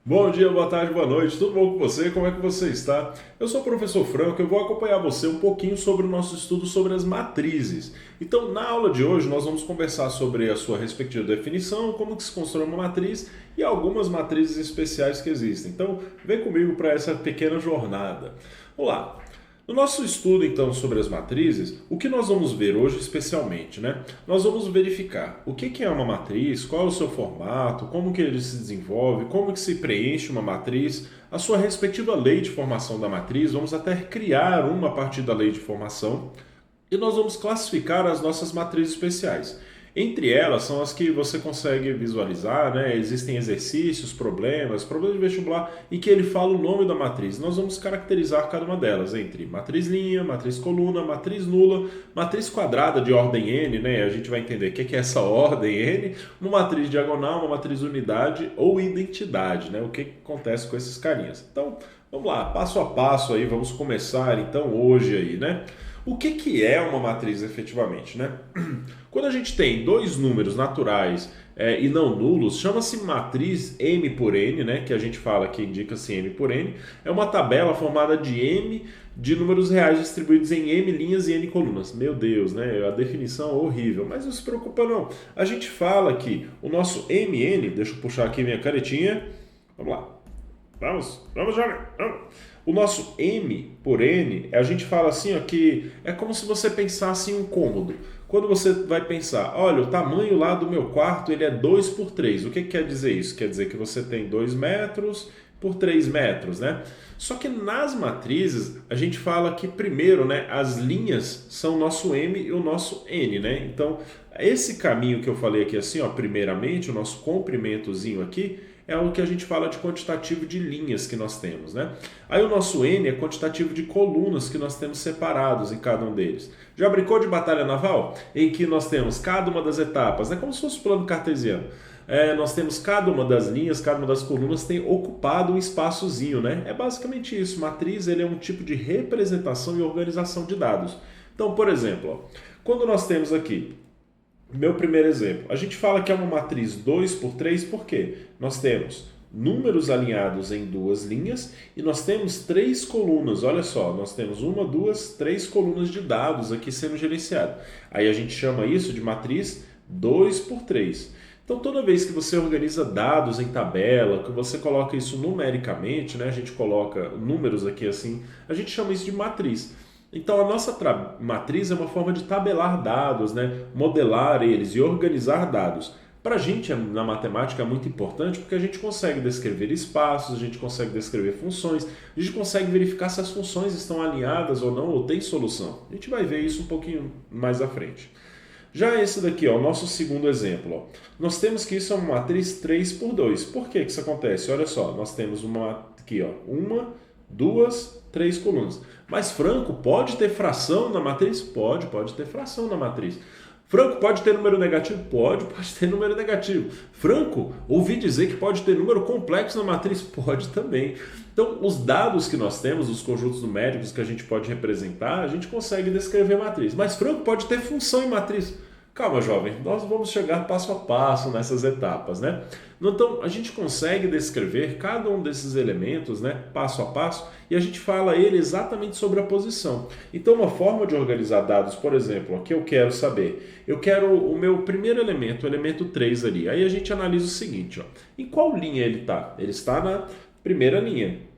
Bom dia, boa tarde, boa noite, tudo bom com você? Como é que você está? Eu sou o professor Franco e eu vou acompanhar você um pouquinho sobre o nosso estudo sobre as matrizes. Então, na aula de hoje, nós vamos conversar sobre a sua respectiva definição, como que se constrói uma matriz e algumas matrizes especiais que existem. Então, vem comigo para essa pequena jornada. Vamos lá. No nosso estudo, então, sobre as matrizes, o que nós vamos ver hoje especialmente, né? Nós vamos verificar o que é uma matriz, qual é o seu formato, como que ele se desenvolve, como que se preenche uma matriz, a sua respectiva lei de formação da matriz, vamos até criar uma a partir da lei de formação, e nós vamos classificar as nossas matrizes especiais. Entre elas são as que você consegue visualizar, né? Existem exercícios, problemas de vestibular, em que ele fala o nome da matriz. Nós vamos caracterizar cada uma delas entre matriz linha, matriz coluna, matriz nula, matriz quadrada de ordem n, né? A gente vai entender o que é essa ordem n, uma matriz diagonal, uma matriz unidade ou identidade, né? O que acontece com esses carinhas. Então, vamos lá, passo a passo aí, vamos começar então hoje aí, né? O que é uma matriz efetivamente, né? Quando a gente tem dois números naturais e não nulos, chama-se matriz M por N, né? Que a gente fala que indica-se M por N. É uma tabela formada de M de números reais distribuídos em M linhas e N colunas. Meu Deus, né? A definição é horrível, mas não se preocupa não. A gente fala que o nosso MN, deixa eu puxar aqui minha canetinha. Vamos lá. Vamos, jovem, vamos. O nosso M por N, a gente fala assim, ó, que é como se você pensasse em um cômodo. Quando você vai pensar, olha, o tamanho lá do meu quarto ele é 2 por 3. O que quer dizer isso? Quer dizer que você tem 2 metros por 3 metros, né? Só que nas matrizes, a gente fala que primeiro, né, as linhas são o nosso M e o nosso N, né? Então, esse caminho que eu falei aqui assim, ó, primeiramente, o nosso comprimentozinho aqui, é o que a gente fala de quantitativo de linhas que nós temos, né? Aí o nosso N é quantitativo de colunas que nós temos separados em cada um deles. Já brincou de batalha naval? Em que nós temos cada uma das etapas, é como se fosse um plano cartesiano. Nós temos cada uma das linhas, cada uma das colunas tem ocupado um espaçozinho, né? É basicamente isso. Matriz ele é um tipo de representação e organização de dados. Então, por exemplo, ó, quando nós temos aqui meu primeiro exemplo. A gente fala que é uma matriz 2 por 3 porque nós temos números alinhados em duas linhas e nós temos três colunas. Olha só, nós temos uma, duas, três colunas de dados aqui sendo gerenciado. Aí a gente chama isso de matriz 2 por 3. Então, toda vez que você organiza dados em tabela, que você coloca isso numericamente, né, a gente coloca números aqui assim, a gente chama isso de matriz. Então, a nossa matriz é uma forma de tabelar dados, né? Modelar eles e organizar dados. Para a gente, na matemática, é muito importante porque a gente consegue descrever espaços, a gente consegue descrever funções, a gente consegue verificar se as funções estão alinhadas ou não, ou tem solução. A gente vai ver isso um pouquinho mais à frente. Já esse daqui, ó, o nosso segundo exemplo, ó, nós temos que isso é uma matriz 3 por 2. Por que isso acontece? Olha só, nós temos uma aqui, ó, uma, duas, três colunas. Mas Franco pode ter fração na matriz? Pode ter fração na matriz. Franco pode ter número negativo? Pode ter número negativo. Franco, ouvi dizer que pode ter número complexo na matriz? Pode também. Então, os dados que nós temos, os conjuntos numéricos que a gente pode representar, a gente consegue descrever matriz. Mas Franco pode ter função em matriz. Calma, jovem, nós vamos chegar passo a passo nessas etapas, né? Então, a gente consegue descrever cada um desses elementos, né, passo a passo, e a gente fala ele exatamente sobre a posição. Então, uma forma de organizar dados, por exemplo, aqui eu quero saber, eu quero o meu primeiro elemento, o elemento 3 ali. Aí a gente analisa o seguinte, ó, em qual linha ele está? Ele está na primeira linha.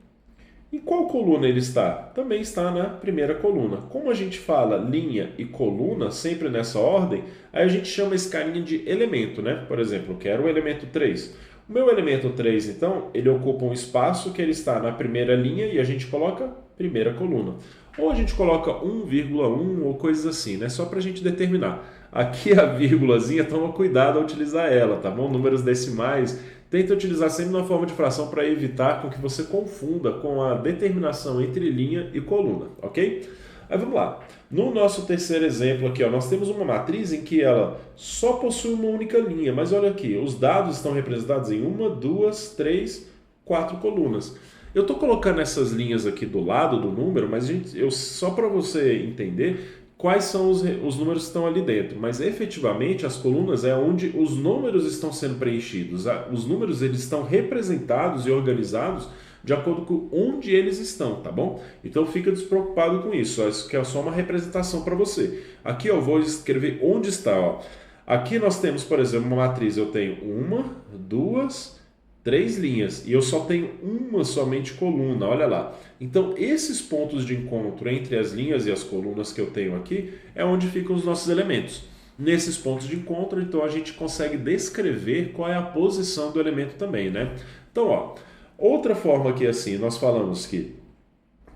Em qual coluna ele está? Também está na primeira coluna. Como a gente fala linha e coluna, sempre nessa ordem, aí a gente chama esse carinha de elemento, né? Por exemplo, eu quero o elemento 3. O meu elemento 3, então, ele ocupa um espaço que ele está na primeira linha e a gente coloca primeira coluna. Ou a gente coloca 1,1 ou coisas assim, né? Só para a gente determinar. Aqui a vírgulazinha, toma cuidado ao utilizar ela, tá bom? Números decimais, tenta utilizar sempre uma forma de fração para evitar com que você confunda com a determinação entre linha e coluna, ok? Aí vamos lá. No nosso terceiro exemplo aqui, ó, nós temos uma matriz em que ela só possui uma única linha, mas olha aqui, os dados estão representados em uma, duas, três, quatro colunas. Eu estou colocando essas linhas aqui do lado do número, mas só para você entender quais são os números que estão ali dentro, mas efetivamente as colunas é onde os números estão sendo preenchidos. Os números eles estão representados e organizados de acordo com onde eles estão, tá bom? Então fica despreocupado com isso, isso que é só uma representação para você. Aqui eu vou escrever onde está, ó. Aqui nós temos, por exemplo, uma matriz, eu tenho uma, duas, três linhas, e eu só tenho uma somente coluna, olha lá. Então esses pontos de encontro entre as linhas e as colunas que eu tenho aqui é onde ficam os nossos elementos. Nesses pontos de encontro, então a gente consegue descrever qual é a posição do elemento também, né? Então, ó, outra forma aqui assim, nós falamos que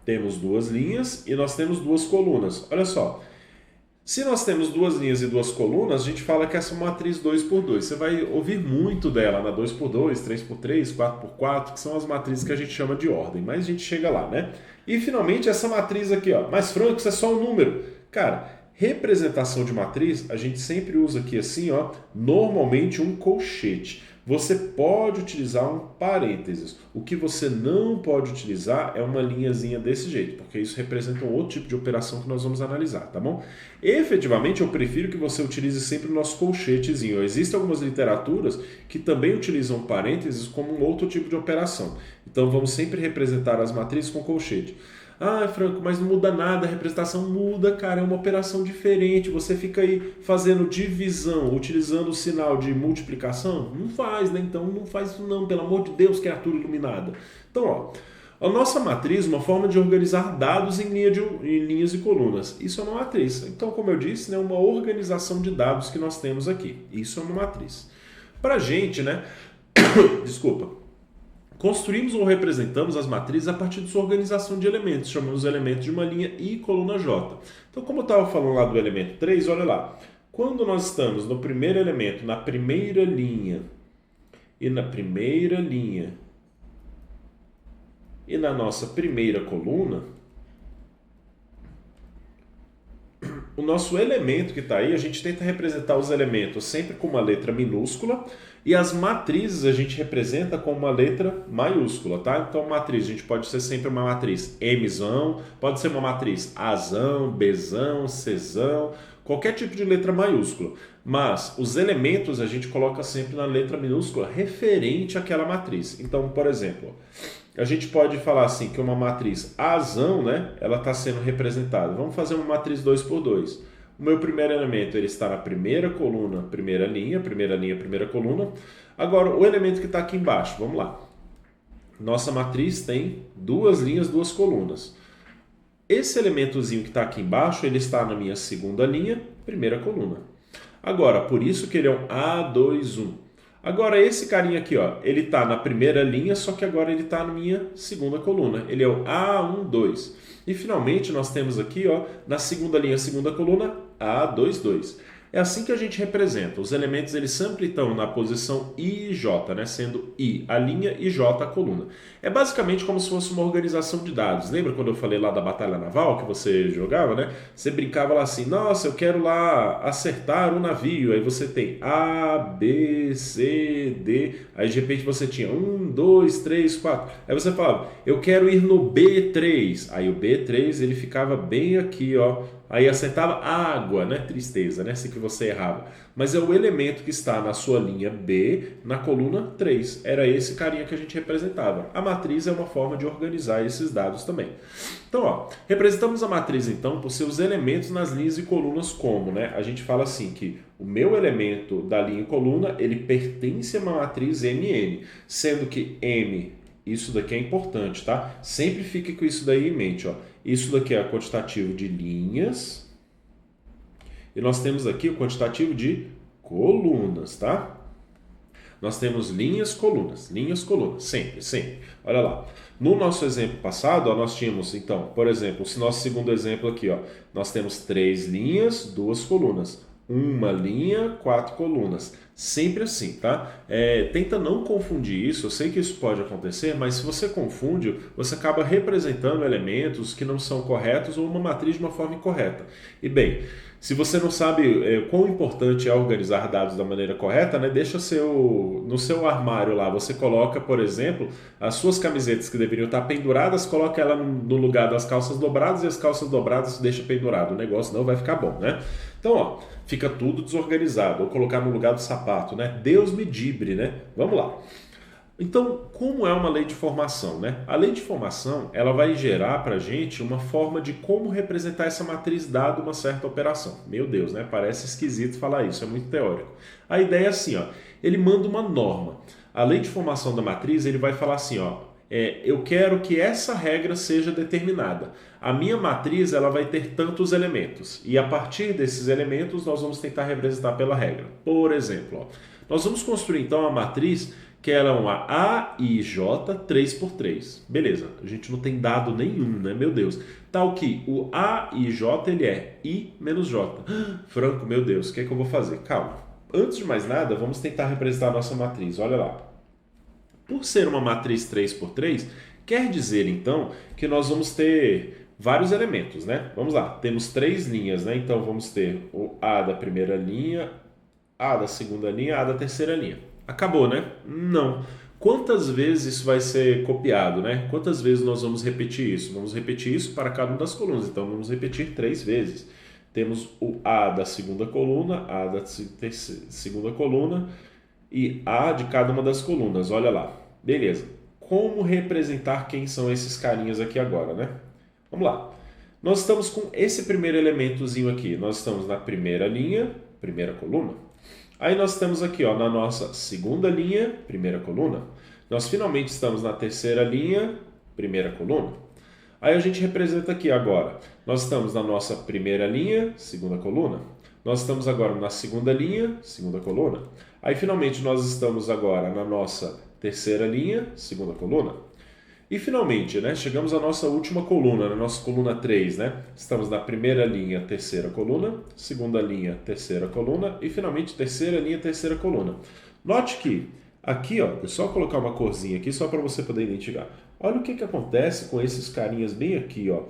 temos duas linhas e nós temos duas colunas. Olha só, se nós temos duas linhas e duas colunas, a gente fala que essa é uma matriz 2x2. Você vai ouvir muito dela na 2x2, 3x3, 4x4, que são as matrizes que a gente chama de ordem, mas a gente chega lá, né? E finalmente essa matriz aqui, ó, mas Franco, isso é só um número. Cara, representação de matriz, a gente sempre usa aqui assim, ó, normalmente um colchete. Você pode utilizar um parênteses. O que você não pode utilizar é uma linhazinha desse jeito, porque isso representa um outro tipo de operação que nós vamos analisar, tá bom? Efetivamente, eu prefiro que você utilize sempre o nosso colchetezinho. Existem algumas literaturas que também utilizam parênteses como um outro tipo de operação. Então, vamos sempre representar as matrizes com colchete. Ah, Franco, mas não muda nada, a representação muda, cara, é uma operação diferente. Você fica aí fazendo divisão, utilizando o sinal de multiplicação? Não faz, né? Então não faz isso não, pelo amor de Deus, criatura iluminada. Então, ó, a nossa matriz é uma forma de organizar dados em linhas e colunas. Isso é uma matriz. Então, como eu disse, né, uma organização de dados que nós temos aqui. Isso é uma matriz. Pra gente, né? Desculpa. Construímos ou representamos as matrizes a partir de sua organização de elementos, chamamos os elementos de uma linha e coluna J. Então, como eu estava falando lá do elemento 3, olha lá. Quando nós estamos no primeiro elemento, na primeira linha, e na nossa primeira coluna, o nosso elemento que está aí, a gente tenta representar os elementos sempre com uma letra minúscula e as matrizes a gente representa com uma letra maiúscula, tá? Então, matriz, a gente pode ser sempre uma matriz Mzão, pode ser uma matriz Azão, Bzão, Czão, qualquer tipo de letra maiúscula. Mas os elementos a gente coloca sempre na letra minúscula referente àquela matriz. Então, por exemplo, a gente pode falar assim que uma matriz Azão, né, ela está sendo representada. Vamos fazer uma matriz 2x2. O meu primeiro elemento ele está na primeira coluna, primeira linha, primeira coluna. Agora, o elemento que está aqui embaixo, vamos lá. Nossa matriz tem duas linhas, duas colunas. Esse elementozinho que está aqui embaixo, ele está na minha segunda linha, primeira coluna. Agora, por isso que ele é um A21. Agora, esse carinha aqui, ó, ele está na primeira linha, só que agora ele está na minha segunda coluna. Ele é o A12. E, finalmente, nós temos aqui, ó, na segunda linha, segunda coluna, A22. É assim que a gente representa. Os elementos eles sempre estão na posição I e J, né? Sendo I a linha e J a coluna. É basicamente como se fosse uma organização de dados. Lembra quando eu falei lá da batalha naval que você jogava, né? Você brincava lá assim, nossa, eu quero lá acertar um navio. Aí você tem A, B, C, D. Aí de repente você tinha 1, 2, 3, 4. Aí você falava, eu quero ir no B3. Aí o B3 ele ficava bem aqui, ó. Aí acertava água, né? Tristeza, né? Se que você errava. Mas é o elemento que está na sua linha B, na coluna 3. Era esse carinha que a gente representava. A matriz é uma forma de organizar esses dados também. Então, ó, representamos a matriz, então, por seus elementos nas linhas e colunas como, né? A gente fala assim que o meu elemento da linha e coluna, ele pertence a uma matriz MN, sendo que M, isso daqui é importante, tá? Sempre fique com isso daí em mente, ó. Isso daqui é o quantitativo de linhas. E nós temos aqui o quantitativo de colunas, tá? Nós temos linhas, colunas, sempre, sempre. Olha lá. No nosso exemplo passado, ó, nós tínhamos, então, por exemplo, esse nosso segundo exemplo aqui, ó, nós temos 3 linhas, 2 colunas. uma linha, 4 colunas. Sempre assim, tá? Tenta não confundir isso, eu sei que isso pode acontecer, mas se você confunde, você acaba representando elementos que não são corretos ou uma matriz de uma forma incorreta. E bem, se você não sabe quão importante é organizar dados da maneira correta, né, deixa no seu armário lá, você coloca, por exemplo, as suas camisetas que deveriam estar penduradas, coloca ela no lugar das calças dobradas e as calças dobradas deixa pendurado. O negócio não vai ficar bom, né? Então, ó, fica tudo desorganizado. Ou colocar no lugar do sapato, né? Deus me dibre, né? Vamos lá. Então, como é uma lei de formação, né? A lei de formação, ela vai gerar para a gente uma forma de como representar essa matriz dada uma certa operação. Meu Deus, né? Parece esquisito falar isso, é muito teórico. A ideia é assim, ó, ele manda uma norma. A lei de formação da matriz, ele vai falar assim, ó, eu quero que essa regra seja determinada. A minha matriz ela vai ter tantos elementos e a partir desses elementos nós vamos tentar representar pela regra. Por exemplo, ó, nós vamos construir então a matriz que ela é uma AIJ 3x3. Beleza, a gente não tem dado nenhum, né? Meu Deus. Tal que o AIJ ele é I menos J. Franco, meu Deus, o que é que eu vou fazer? Calma. Antes de mais nada, vamos tentar representar a nossa matriz. Olha lá. Por ser uma matriz 3x3, quer dizer então que nós vamos ter vários elementos, né? Vamos lá, temos 3 linhas, né? Então vamos ter o A da primeira linha, A da segunda linha, A da terceira linha. Acabou, né? Não. Quantas vezes isso vai ser copiado, né? Quantas vezes nós vamos repetir isso? Vamos repetir isso para cada uma das colunas, então vamos repetir 3 vezes. Temos o A da segunda coluna, A da segunda coluna e A de cada uma das colunas, olha lá. Beleza. Como representar quem são esses carinhas aqui agora, né? Vamos lá. Nós estamos com esse primeiro elementozinho aqui. Nós estamos na primeira linha, primeira coluna. Aí nós estamos aqui, ó, na nossa segunda linha, primeira coluna. Nós finalmente estamos na terceira linha, primeira coluna. Aí a gente representa aqui agora. Nós estamos na nossa primeira linha, segunda coluna. Nós estamos agora na segunda linha, segunda coluna. Aí finalmente nós estamos agora na nossa terceira linha, segunda coluna. E finalmente, né, chegamos à nossa última coluna, na nossa coluna 3, né? Estamos na primeira linha, terceira coluna, segunda linha, terceira coluna e finalmente terceira linha, terceira coluna. Note que aqui, ó, é só colocar uma corzinha aqui só para você poder identificar. Olha o que acontece com esses carinhas bem aqui, ó.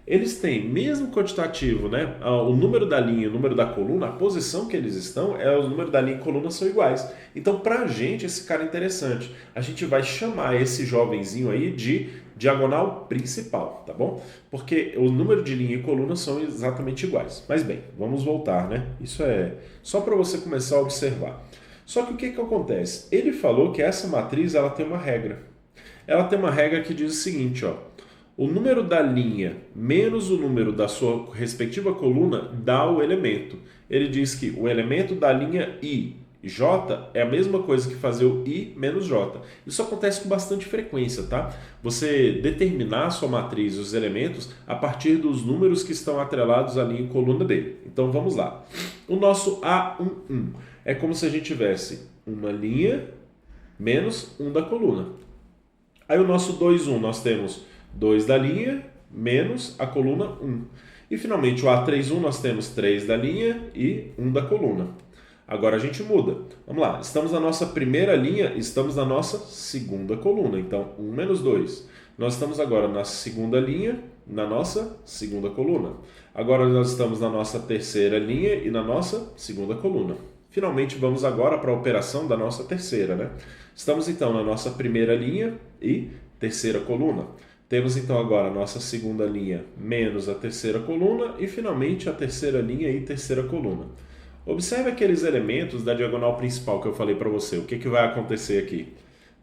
Eles têm, mesmo quantitativo, né? O número da linha e o número da coluna, a posição que eles estão, o número da linha e coluna são iguais. Então, para a gente, esse cara é interessante. A gente vai chamar esse jovenzinho aí de diagonal principal, tá bom? Porque o número de linha e coluna são exatamente iguais. Mas bem, vamos voltar, né? Isso é só para você começar a observar. Só que o que acontece? Ele falou que essa matriz ela tem uma regra. Ela tem uma regra que diz o seguinte, ó. O número da linha menos o número da sua respectiva coluna dá o elemento. Ele diz que o elemento da linha I, J, é a mesma coisa que fazer o I menos J. Isso acontece com bastante frequência, tá? Você determinar a sua matriz e os elementos a partir dos números que estão atrelados à linha e coluna dele. Então vamos lá. O nosso A11 é como se a gente tivesse uma linha menos 1 da coluna. Aí o nosso 2,1 nós temos 2 da linha menos a coluna 1. E finalmente o A31 nós temos 3 da linha e 1 da coluna. Agora a gente muda. Vamos lá, estamos na nossa primeira linha, estamos na nossa segunda coluna. Então 1 menos 2. Nós estamos agora na segunda linha, na nossa segunda coluna. Agora nós estamos na nossa terceira linha e na nossa segunda coluna. Finalmente vamos agora para a operação da nossa terceira, né? Estamos então na nossa primeira linha e terceira coluna. Temos então agora a nossa segunda linha menos a terceira coluna e finalmente a terceira linha e terceira coluna. Observe aqueles elementos da diagonal principal que eu falei para você. O que vai acontecer aqui?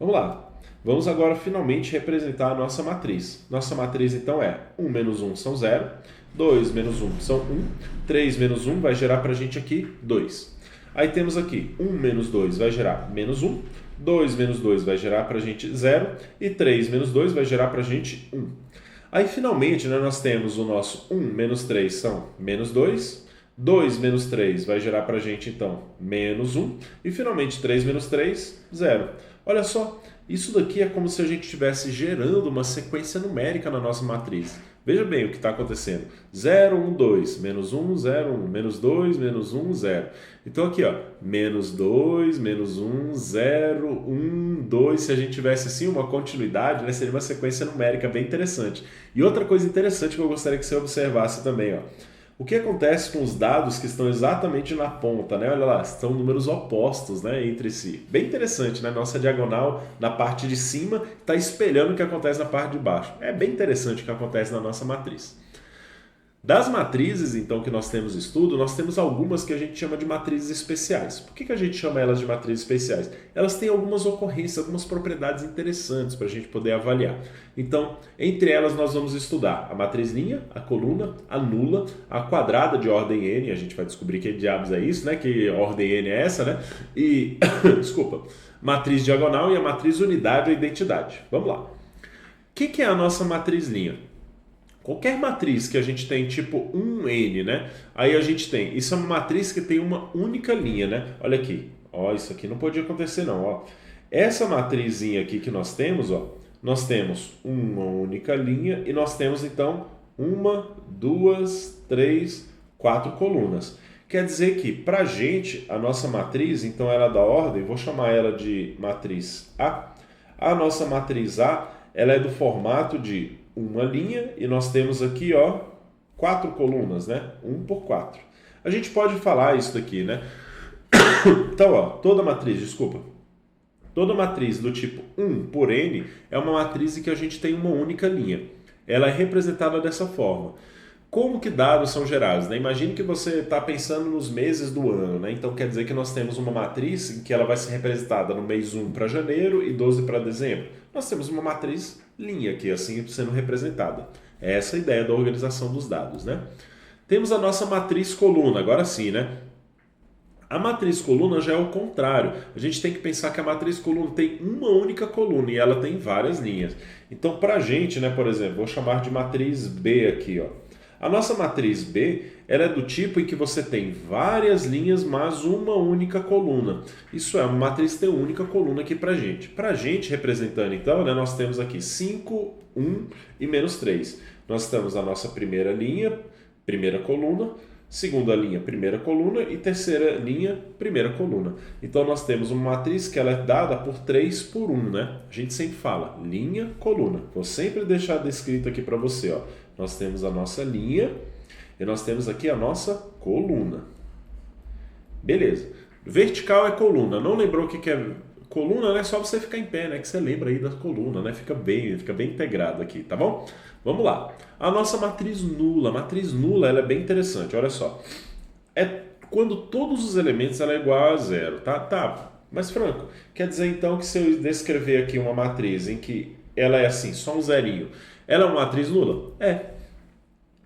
Vamos lá. Vamos agora finalmente representar a nossa matriz. Nossa matriz então é 1 menos 1 são 0, 2 menos 1 são 1, 3 menos 1 vai gerar para a gente aqui 2. Aí temos aqui 1 menos 2 vai gerar menos 1, 2 menos 2 vai gerar para a gente 0 e 3 menos 2 vai gerar para a gente 1. Aí finalmente, né, nós temos o nosso 1 menos 3 são menos 2, 2 menos 3 vai gerar para a gente então menos 1 e finalmente 3 menos 3, 0. Olha só, isso daqui é como se a gente estivesse gerando uma sequência numérica na nossa matriz. Veja bem o que está acontecendo. 0, 1, 2, menos 1, 0, 1, menos 2, menos 1, 0. Então aqui, ó, menos 2, menos 1, 0, 1, 2. Se a gente tivesse assim uma continuidade, né, seria uma sequência numérica bem interessante. E outra coisa interessante que eu gostaria que você observasse também, ó. O que acontece com os dados que estão exatamente na ponta, né? Olha lá, são números opostos, né, entre si. Bem interessante, né? Nossa diagonal na parte de cima está espelhando o que acontece na parte de baixo. É bem interessante o que acontece na nossa matriz. Das matrizes, então, que nós temos estudo, nós temos algumas que a gente chama de matrizes especiais. Por que a gente chama elas de matrizes especiais? Elas têm algumas ocorrências, algumas propriedades interessantes para a gente poder avaliar. Então, entre elas nós vamos estudar a matriz linha, a coluna, a nula, a quadrada de ordem n, a gente vai descobrir que diabos é isso, né? Que ordem n é essa, né? E, desculpa, matriz diagonal e a matriz unidade ou identidade. Vamos lá. O que é a nossa matriz linha? Qualquer matriz que a gente tem tipo 1n, né? Aí a gente tem, isso é uma matriz que tem uma única linha, né? Olha aqui, ó, isso aqui não podia acontecer não, ó. Essa matrizinha aqui que nós temos, ó, nós temos uma única linha e nós temos então 1, 2, 3, 4 colunas. Quer dizer que pra gente, a nossa matriz, então ela é da ordem, vou chamar ela de matriz A. A nossa matriz A, ela é do formato de uma linha e nós temos aqui, ó, 4 colunas, né? 1 por 4. A gente pode falar isso daqui, né? Então, ó, toda matriz do tipo 1 por n é uma matriz em que a gente tem uma única linha. Ela é representada dessa forma. Como que dados são gerados, né? Imagine que você está pensando nos meses do ano, né? Então quer dizer que nós temos uma matriz em que ela vai ser representada no mês 1 para janeiro e 12 para dezembro. Nós temos uma matriz linha aqui, assim, sendo representada. É essa a ideia da organização dos dados, né? Temos a nossa matriz coluna, agora sim, né? A matriz coluna já é o contrário. A gente tem que pensar que a matriz coluna tem uma única coluna e ela tem várias linhas. Então, para a gente, né, por exemplo, vou chamar de matriz B aqui, ó. A nossa matriz B, ela é do tipo em que você tem várias linhas, mas uma única coluna. Isso é, uma matriz tem uma única coluna aqui para a gente. Para a gente, representando então, né, nós temos aqui 5, 1 e menos 3. Nós temos a nossa primeira linha, primeira coluna, segunda linha, primeira coluna e terceira linha, primeira coluna. Então nós temos uma matriz que ela é dada por 3 por 1, né? A gente sempre fala linha, coluna. Vou sempre deixar descrito aqui para você, ó. Nós temos a nossa linha e nós temos aqui a nossa coluna. Beleza. Vertical é coluna. Não lembrou o que é coluna, né? Só você ficar em pé, né? Que você lembra aí da coluna, né? Fica bem integrado aqui, tá bom? Vamos lá. A nossa matriz nula. A matriz nula, ela é bem interessante. Olha só. É quando todos os elementos ela é igual a zero, tá? Tá. Mas, Franco, quer dizer então que se eu descrever aqui uma matriz em que ela é assim, só um zerinho, ela é uma matriz nula? É.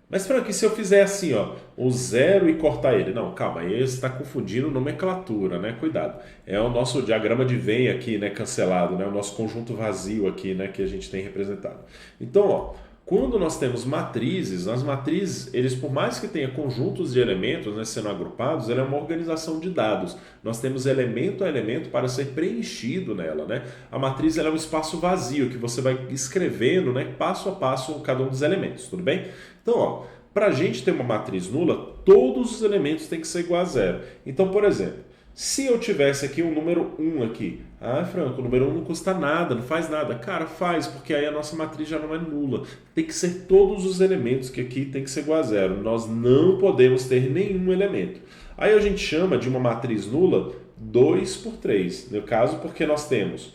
Mas, Frank, e se eu fizer assim, ó, o zero e cortar ele? Não, calma, aí você está confundindo nomenclatura, né? Cuidado. É o nosso diagrama de Venn aqui, né, cancelado, né? O nosso conjunto vazio aqui, né, que a gente tem representado. Então, ó, quando nós temos matrizes, as matrizes, eles, por mais que tenha conjuntos de elementos, né, sendo agrupados, ela é uma organização de dados. Nós temos elemento a elemento para ser preenchido nela, né? A matriz ela é um espaço vazio que você vai escrevendo, né, passo a passo cada um dos elementos, tudo bem? Então, ó, para a gente ter uma matriz nula, todos os elementos têm que ser igual a zero. Então, por exemplo, se eu tivesse aqui um número 1 aqui, Franco, o número 1 não custa nada, não faz nada. Cara, faz, porque aí a nossa matriz já não é nula. Tem que ser todos os elementos que aqui tem que ser igual a zero. Nós não podemos ter nenhum elemento. Aí a gente chama de uma matriz nula 2 por 3. No caso, porque nós temos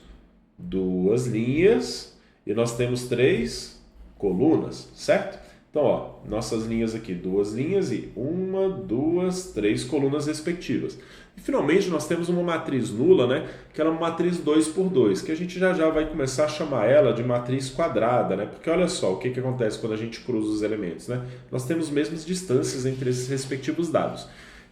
duas linhas e nós temos 3 colunas, certo? Então, ó, nossas linhas aqui, 2 linhas e 1, 2, 3 colunas respectivas. E finalmente nós temos uma matriz nula, né, que ela é uma matriz 2 por 2, que a gente já vai começar a chamar ela de matriz quadrada, né? Porque olha só o que acontece quando a gente cruza os elementos, né? Nós temos mesmas distâncias entre esses respectivos dados.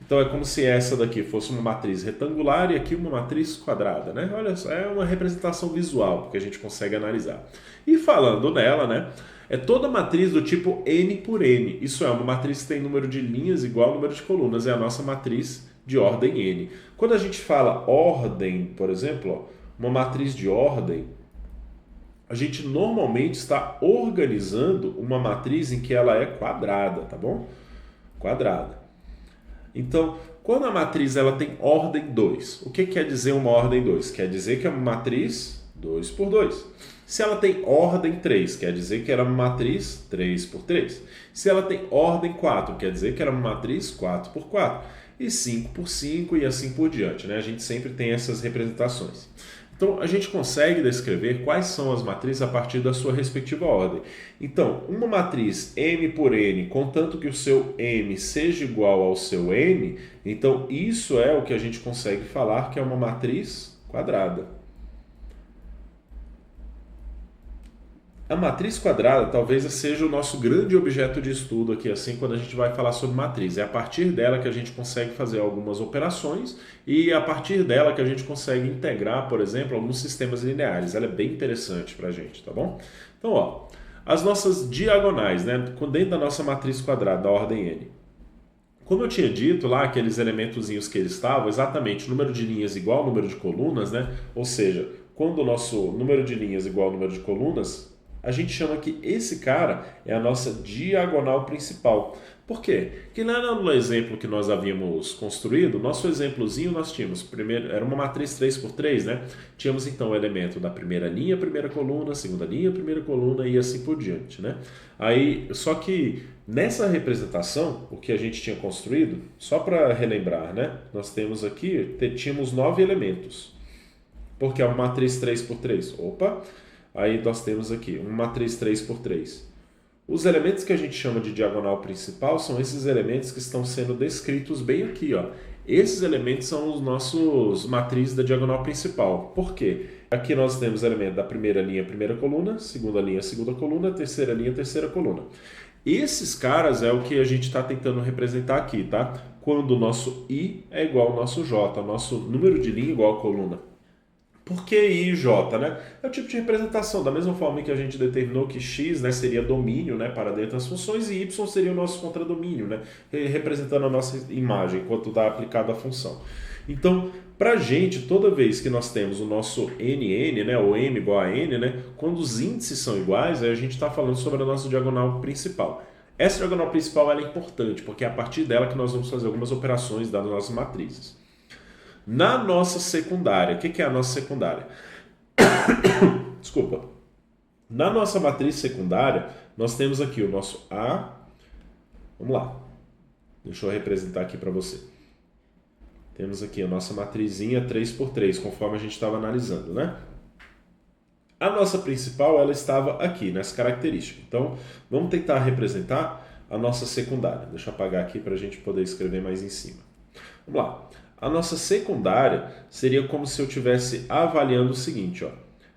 Então é como se essa daqui fosse uma matriz retangular e aqui uma matriz quadrada, né? Olha só, é uma representação visual que a gente consegue analisar. E falando nela, né, é toda matriz do tipo n por n. Isso é uma matriz que tem número de linhas igual ao número de colunas. É a nossa matriz de ordem n. Quando a gente fala ordem, por exemplo, ó, uma matriz de ordem, a gente normalmente está organizando uma matriz em que ela é quadrada, tá bom? Quadrada. Então, quando a matriz ela tem ordem 2, o que quer dizer uma ordem 2? Quer dizer que é uma matriz 2 por 2. Se ela tem ordem 3, quer dizer que era uma matriz 3 por 3. Se ela tem ordem 4, quer dizer que era uma matriz 4 por 4. E 5 por 5 e assim por diante, né? A gente sempre tem essas representações. Então, a gente consegue descrever quais são as matrizes a partir da sua respectiva ordem. Então, uma matriz M por N, contanto que o seu M seja igual ao seu N, então isso é o que a gente consegue falar que é uma matriz quadrada. A matriz quadrada talvez seja o nosso grande objeto de estudo aqui, assim, quando a gente vai falar sobre matriz. É a partir dela que a gente consegue fazer algumas operações e é a partir dela que a gente consegue integrar, por exemplo, alguns sistemas lineares. Ela é bem interessante para a gente, tá bom? Então, ó, as nossas diagonais, né, dentro da nossa matriz quadrada, da ordem N. Como eu tinha dito lá, aqueles elementozinhos que eles estavam, exatamente, número de linhas igual ao número de colunas, né? Ou seja, quando o nosso número de linhas igual ao número de colunas, a gente chama que esse cara é a nossa diagonal principal. Por quê? Porque lá no exemplo que nós havíamos construído, nosso exemplozinho nós tínhamos, primeiro, era uma matriz 3 por 3, né? Tínhamos então o elemento da primeira linha, primeira coluna, segunda linha, primeira coluna e assim por diante, né? Aí, só que nessa representação, o que a gente tinha construído, só para relembrar, né? Nós temos aqui, tínhamos 9 elementos, porque é uma matriz 3 por 3. Opa! Aí nós temos aqui uma matriz 3 por 3. Os elementos que a gente chama de diagonal principal são esses elementos que estão sendo descritos bem aqui, ó. Esses elementos são os nossos matrizes da diagonal principal. Por quê? Aqui nós temos elemento da primeira linha, primeira coluna, segunda coluna, terceira linha, terceira coluna. Esses caras é o que a gente está tentando representar aqui, tá? Quando o nosso I é igual ao nosso J, o nosso número de linha igual à coluna. Por que I e J, né? É o tipo de representação, da mesma forma que a gente determinou que X, né, seria domínio, né, para dentro das funções e Y seria o nosso contradomínio, né, representando a nossa imagem enquanto está aplicada a função. Então, para a gente, toda vez que nós temos o nosso NN, né, ou M igual a N, né, quando os índices são iguais, aí a gente está falando sobre a nossa diagonal principal. Essa diagonal principal ela é importante, porque é a partir dela que nós vamos fazer algumas operações das nossas matrizes. Na nossa secundária, o que é a nossa secundária? Desculpa. Na nossa matriz secundária, nós temos aqui o nosso A. Vamos lá. Deixa eu representar aqui para você. Temos aqui a nossa matrizinha 3 por 3, conforme a gente estava analisando, né? A nossa principal, ela estava aqui, nessa característica. Então, vamos tentar representar a nossa secundária. Deixa eu apagar aqui para a gente poder escrever mais em cima. Vamos lá. A nossa secundária seria como se eu estivesse avaliando o seguinte, ó.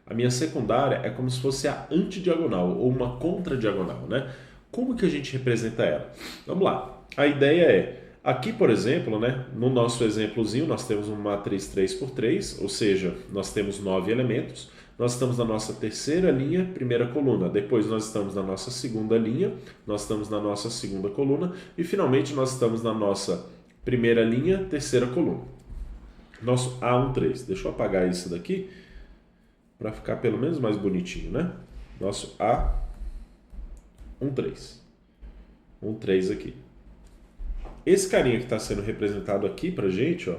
A minha secundária é como se fosse a antidiagonal ou uma contradiagonal, né? Como que a gente representa ela? Vamos lá. A ideia é, aqui, por exemplo, né, no nosso exemplozinho, nós temos uma matriz 3 por 3, ou seja, nós temos 9 elementos. Nós estamos na nossa terceira linha, primeira coluna. Depois nós estamos na nossa segunda linha, nós estamos na nossa segunda coluna e finalmente nós estamos na nossa primeira linha, terceira coluna. Nosso A13. Deixa eu apagar isso daqui para ficar pelo menos mais bonitinho, né? Nosso A13. 13 aqui. Esse carinha que está sendo representado aqui para a gente, ó,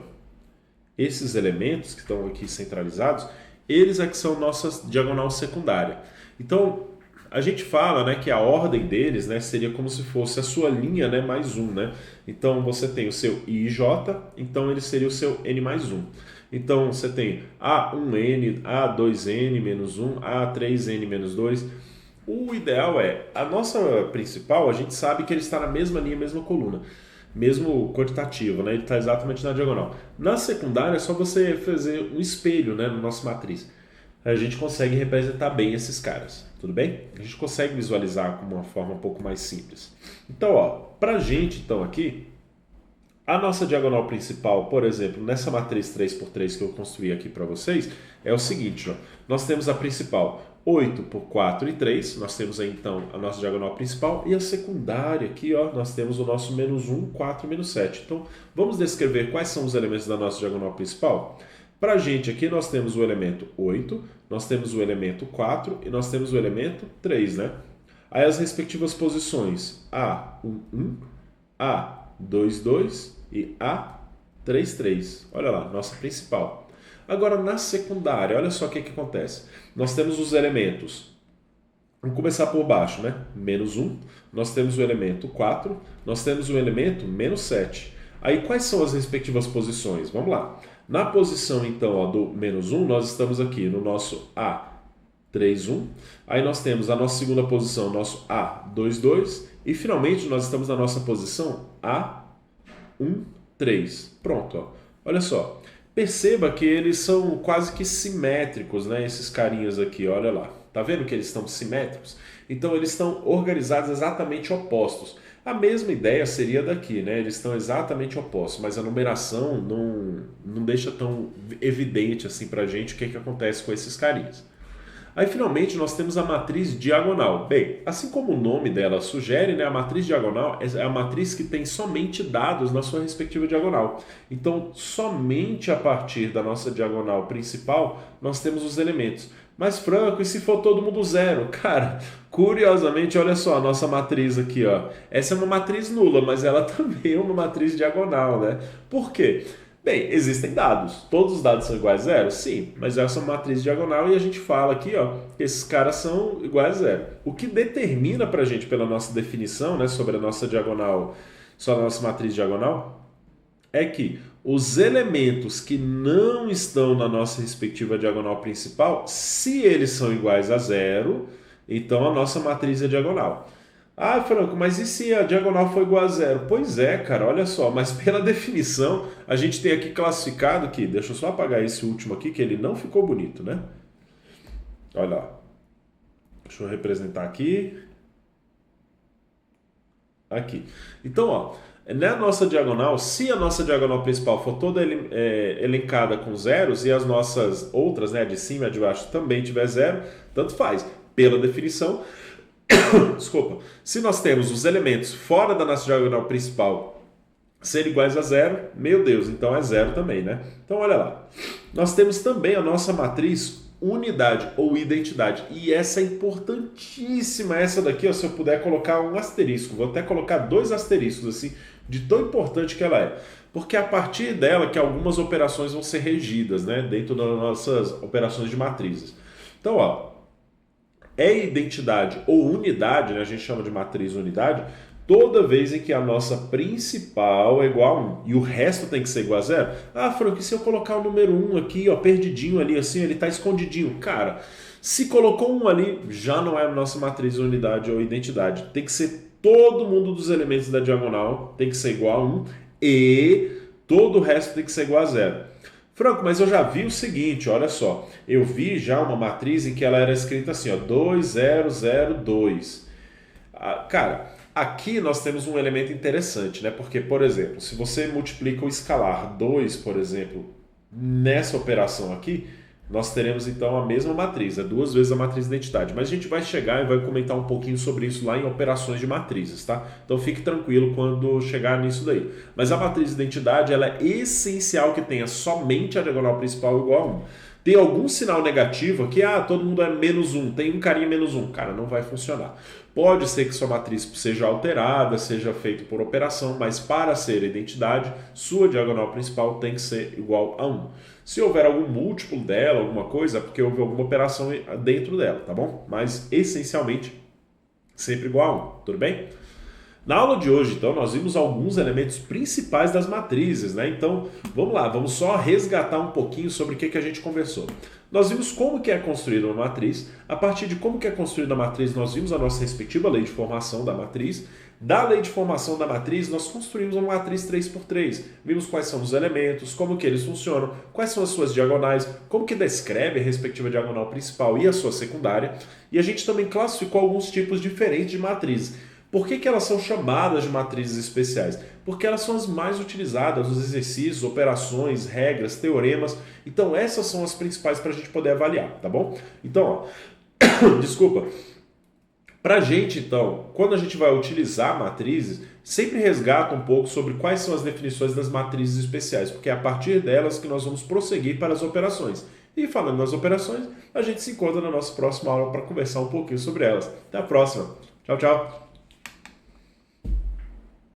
esses elementos que estão aqui centralizados, eles é que são nossa diagonal secundária. Então, a gente fala, né, que a ordem deles, né, seria como se fosse a sua linha, né, mais 1, né? Então, você tem o seu I e J, então ele seria o seu N mais 1. Então, você tem A1N, A2N menos 1, A3N menos 2. O ideal é, a nossa principal, a gente sabe que ele está na mesma linha, mesma coluna, mesmo quantitativo, né? Ele está exatamente na diagonal. Na secundária é só você fazer um espelho, né, na nossa matriz. A gente consegue representar bem esses caras, tudo bem? A gente consegue visualizar com uma forma um pouco mais simples. Então, ó, pra gente, então, aqui, a nossa diagonal principal, por exemplo, nessa matriz 3 por 3 que eu construí aqui para vocês, é o seguinte, ó, nós temos a principal 8 por 4 e 3, nós temos aí, então, a nossa diagonal principal, e a secundária aqui, ó, nós temos o nosso menos 1, 4 e menos 7. Então, vamos descrever quais são os elementos da nossa diagonal principal? Para a gente aqui nós temos o elemento 8, nós temos o elemento 4 e nós temos o elemento 3, né? Aí as respectivas posições A11, A22 e A33. Olha lá, nossa principal. Agora, na secundária, olha só o que acontece. Nós temos os elementos. Vamos começar por baixo, né? Menos 1, nós temos o elemento 4, nós temos o elemento menos 7. Aí, quais são as respectivas posições? Vamos lá. Na posição, então, ó, do menos 1, nós estamos aqui no nosso A31. Aí nós temos a nossa segunda posição, nosso A22. E, finalmente, nós estamos na nossa posição A13. Pronto, ó. Olha só. Perceba que eles são quase que simétricos, né? Esses carinhas aqui, olha lá. Tá vendo que eles estão simétricos? Então, eles estão organizados exatamente opostos. A mesma ideia seria daqui, né? Eles estão exatamente opostos, mas a numeração não deixa tão evidente assim pra gente o que acontece com esses carinhas. Aí, finalmente, nós temos a matriz diagonal. Bem, assim como o nome dela sugere, né, a matriz diagonal é a matriz que tem somente dados na sua respectiva diagonal. Então, somente a partir da nossa diagonal principal, nós temos os elementos. Mas, Franco, e se for todo mundo zero? Cara, curiosamente, olha só a nossa matriz aqui, ó. Essa é uma matriz nula, mas ela também é uma matriz diagonal, né? Por quê? Bem, existem dados. Todos os dados são iguais a zero? Sim, mas essa é uma matriz diagonal e a gente fala aqui, ó, que esses caras são iguais a zero. O que determina pra gente, pela nossa definição, né, sobre a nossa diagonal, sobre a nossa matriz diagonal, é que os elementos que não estão na nossa respectiva diagonal principal, se eles são iguais a zero, então a nossa matriz é diagonal. Ah, Franco, mas e se a diagonal for igual a zero? Pois é, cara, olha só, mas pela definição, a gente tem aqui classificado que, deixa eu só apagar esse último aqui, que ele não ficou bonito, né? Olha lá. Deixa eu representar aqui. Aqui. Então, ó, na nossa diagonal, se a nossa diagonal principal for toda elencada com zeros e as nossas outras, né, de cima e de baixo também tiver zero, tanto faz. Pela definição, desculpa, se nós temos os elementos fora da nossa diagonal principal serem iguais a zero, meu Deus, então é zero também, né? Então, olha lá. Nós temos também a nossa matriz unidade ou identidade. E essa é importantíssima. Essa daqui, ó, se eu puder colocar um asterisco, vou até colocar 2 asteriscos, assim, de tão importante que ela é. Porque é a partir dela que algumas operações vão ser regidas, né? Dentro das nossas operações de matrizes. Então, ó, é identidade ou unidade, né? A gente chama de matriz unidade, toda vez em que a nossa principal é igual a 1 e o resto tem que ser igual a 0. Ah, Franco, e se eu colocar o número 1 aqui, ó, perdidinho ali, assim, ele está escondidinho? Cara, se colocou 1 ali, já não é a nossa matriz unidade ou identidade. Tem que ser todo mundo dos elementos da diagonal, tem que ser igual a 1 e todo o resto tem que ser igual a 0. Franco, mas eu já vi o seguinte, olha só, eu vi já uma matriz em que ela era escrita assim, ó, 2002. Cara, aqui nós temos um elemento interessante, né? Porque, por exemplo, se você multiplica o escalar 2, por exemplo, nessa operação aqui, nós teremos então a mesma matriz, é 2 vezes a matriz de identidade. Mas a gente vai chegar e vai comentar um pouquinho sobre isso lá em operações de matrizes, tá? Então fique tranquilo quando chegar nisso daí. Mas a matriz de identidade, ela é essencial que tenha somente a diagonal principal igual a 1. Tem algum sinal negativo aqui, todo mundo é menos 1, tem um carinha menos 1. Cara, não vai funcionar. Pode ser que sua matriz seja alterada, seja feita por operação, mas para ser identidade, sua diagonal principal tem que ser igual a 1. Se houver algum múltiplo dela, alguma coisa, é porque houve alguma operação dentro dela, tá bom? Mas, essencialmente, sempre igual a 1, tudo bem? Na aula de hoje, então, nós vimos alguns elementos principais das matrizes, né? Então, vamos lá, vamos só resgatar um pouquinho sobre o que a gente conversou. Nós vimos como que é construída uma matriz. A partir de como que é construída a matriz, nós vimos a nossa respectiva lei de formação da matriz. Da lei de formação da matriz, nós construímos uma matriz 3x3. Vimos quais são os elementos, como que eles funcionam, quais são as suas diagonais, como que descreve a respectiva diagonal principal e a sua secundária. E a gente também classificou alguns tipos diferentes de matrizes. Por que elas são chamadas de matrizes especiais? Porque elas são as mais utilizadas nos exercícios, operações, regras, teoremas. Então essas são as principais para a gente poder avaliar, tá bom? Então, ó, desculpa. Para a gente, então, quando a gente vai utilizar matrizes, sempre resgata um pouco sobre quais são as definições das matrizes especiais, porque é a partir delas que nós vamos prosseguir para as operações. E falando nas operações, a gente se encontra na nossa próxima aula para conversar um pouquinho sobre elas. Até a próxima. Tchau, tchau.